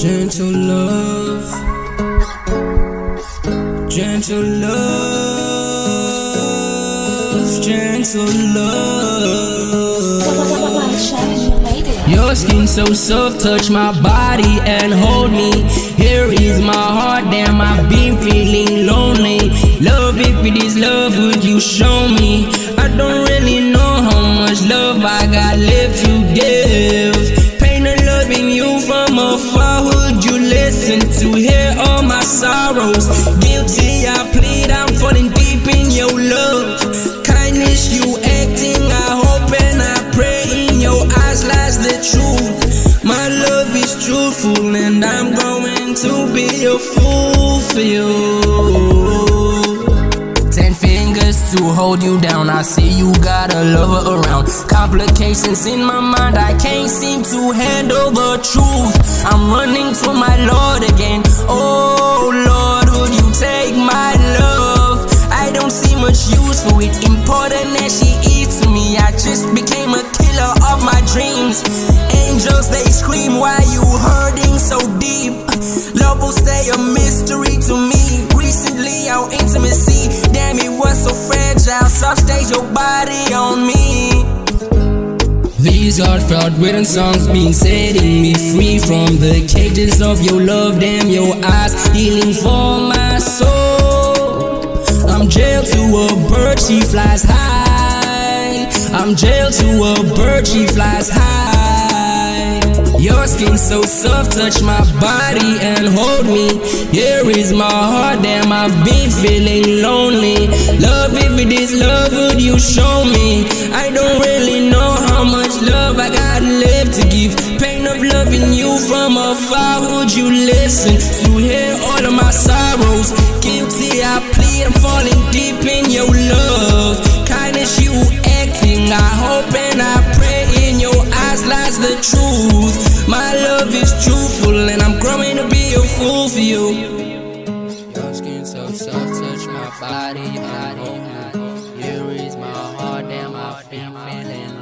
Gentle love, gentle love, gentle love. Your skin so soft, touch my body and hold me. Here is my heart, damn, I've been feeling lonely. Love, if it is love, would you show me? I don't really know how much love I got left to give. Pain of loving you from afar, would you listen to hear all my sorrows? Guilty, I plead, I'm falling deep in your love. Kindness, you acting, I hope and I pray in your eyes lies the truth. My love is truthful and I'm going to be a fool for you. 10 fingers to hold you down, I see you got a lover around. Complications in my mind, I can't seem to handle the truth. I'm running to my Lord again. Oh Lord, would you take my love? I don't see much use for it, important as she is to me. I just became a killer of my dreams. Angels, they scream, why you hurting so deep? Love will stay a mystery to me. Recently, our intimacy, damn, it was so fragile. Soft stage your body on me. These heartfelt written songs been setting me free from the cages of your love. Damn, your eyes healing for my soul. I'm jailed to a bird, she flies high. I'm jailed to a bird, she flies high. Your skin so soft, touch my body and hold me. Here is my heart, damn, I've been feeling lonely. Love, if it is love, would you show me? I don't really know how much love I got left to give. Pain of loving you from afar, would you listen to hear all of my sorrows? Guilty, I plead, I'm falling deep in your love. Kindness, you acting, I hope and I pray in your eyes lies the truth. My love is truthful and I'm growing to be a fool for you. Your skin so soft, touch my body. Here is my heart, damn, I've been feeling